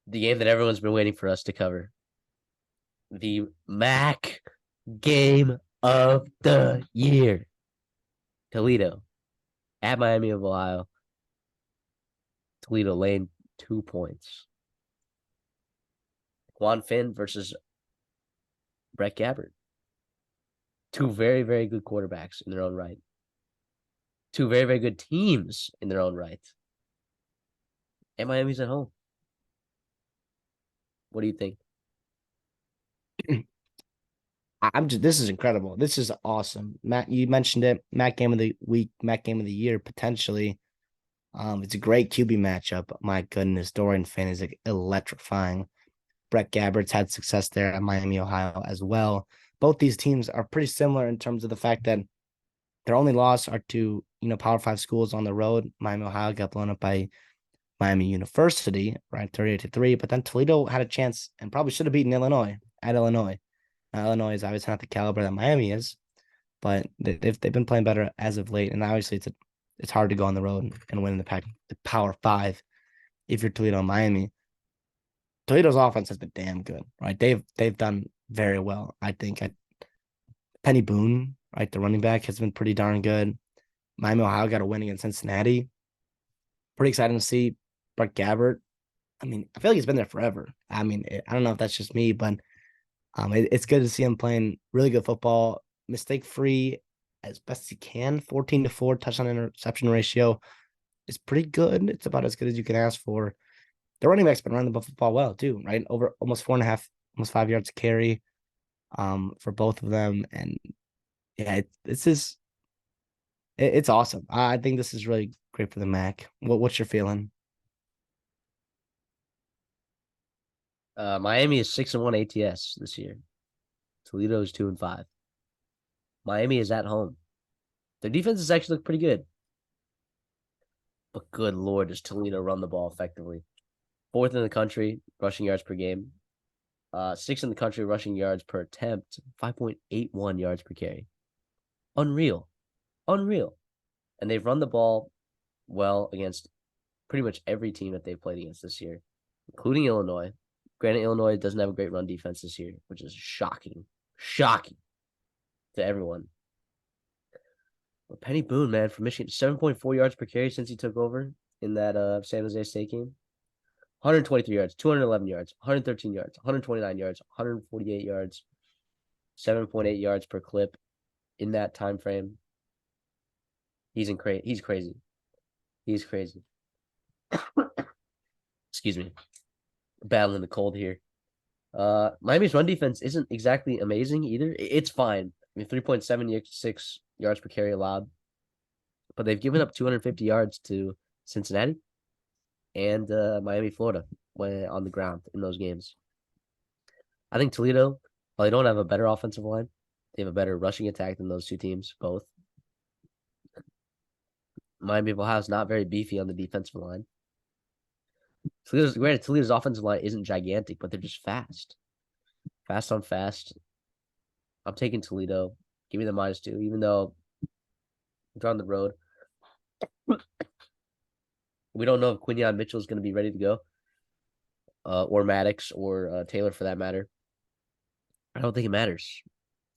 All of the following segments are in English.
The game that everyone's been waiting for us to cover. The MAC game of the year. Toledo at Miami of Ohio. Toledo laying 2 points. Juan Finn versus Brett Gabbert. Two very, very good quarterbacks in their own right. Two very, very good teams in their own right. And Miami's at home. What do you think? This is incredible. This is awesome. Matt, you mentioned it. Matt game of the week, Matt game of the year, potentially. It's a great QB matchup. My goodness, Dorian Finn is electrifying. Brett Gabbert's had success there at Miami, Ohio as well. Both these teams are pretty similar in terms of the fact that their only loss are to, Power 5 schools on the road. Miami, Ohio got blown up by Miami University, right, 38-3. But then Toledo had a chance and probably should have beaten Illinois at Illinois. Now, Illinois is obviously not the caliber that Miami is, but they've been playing better as of late. And obviously, it's hard to go on the road and win the Power 5 if you're Toledo and Miami. Toledo's offense has been damn good, right? They've done very well, I think. Penny Boone, right, the running back, has been pretty darn good. Miami, Ohio got a win against Cincinnati. Pretty exciting to see Brett Gabbert. I mean, I feel like he's been there forever. I mean, I don't know if that's just me, but it's good to see him playing really good football, mistake-free as best he can. 14-4 touchdown interception ratio is pretty good. It's about as good as you can ask for. The running back's been running the football well too, right? Over almost 4.5, almost 5 yards to carry, for both of them. And yeah, it's awesome. I think this is really great for the MAC. What's your feeling? Miami is 6-1 ATS this year. Toledo is 2-5. Miami is at home. Their defense has actually looked pretty good. But good Lord, does Toledo run the ball effectively? 4th in the country, rushing yards per game. 6th in the country, rushing yards per attempt. 5.81 yards per carry. Unreal. And they've run the ball well against pretty much every team that they've played against this year, including Illinois. Granted, Illinois doesn't have a great run defense this year, which is shocking to everyone. But Penny Boone, man, from Michigan, 7.4 yards per carry since he took over in that San Jose State game. 123 yards, 211 yards, 113 yards, 129 yards, 148 yards, 7.8 yards per clip in that time frame. He's crazy. He's crazy. Excuse me. Battling the cold here. Miami's run defense isn't exactly amazing either. It's fine. I mean, 3.76 yards per carry allowed. But they've given up 250 yards to Cincinnati and Miami, Florida on the ground in those games. I think Toledo, while they don't have a better offensive line, they have a better rushing attack than those two teams, both. Miami of Ohio is not very beefy on the defensive line. Toledo's offensive line isn't gigantic, but they're just fast. Fast on fast. I'm taking Toledo. Give me the -2, even though they're on the road. We don't know if Quinyon Mitchell is going to be ready to go, or Maddox, or Taylor for that matter. I don't think it matters.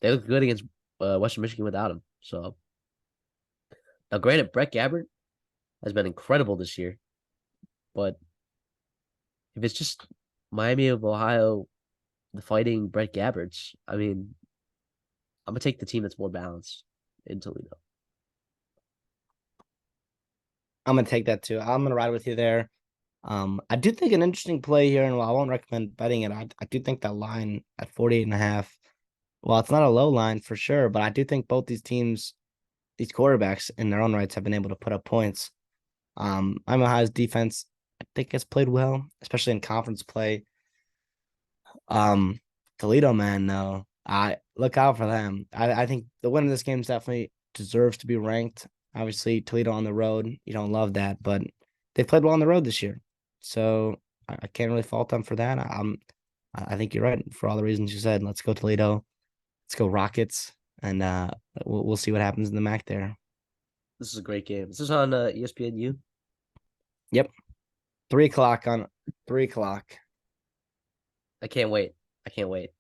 They look good against Western Michigan without him. So now, granted, Brett Gabbert has been incredible this year, but if it's just Miami of Ohio, the fighting Brett Gabberts, I mean, I'm gonna take the team that's more balanced in Toledo. I'm gonna take that too. I'm gonna ride with you there. I do think an interesting play here, and while I won't recommend betting it, I do think that line at 48.5. Well, it's not a low line for sure, but I do think both these teams, these quarterbacks in their own rights, have been able to put up points. Miami Ohio's defense, I think, has played well, especially in conference play. Toledo, man, though, I look out for them. I think the win of this game definitely deserves to be ranked. Obviously, Toledo on the road, you don't love that, but they played well on the road this year, so I can't really fault them for that. I think you're right for all the reasons you said. Let's go Toledo, let's go Rockets, and we'll see what happens in the MAC there. This is a great game. This is on ESPNU. Yep, 3 o'clock on 3 o'clock. I can't wait. I can't wait.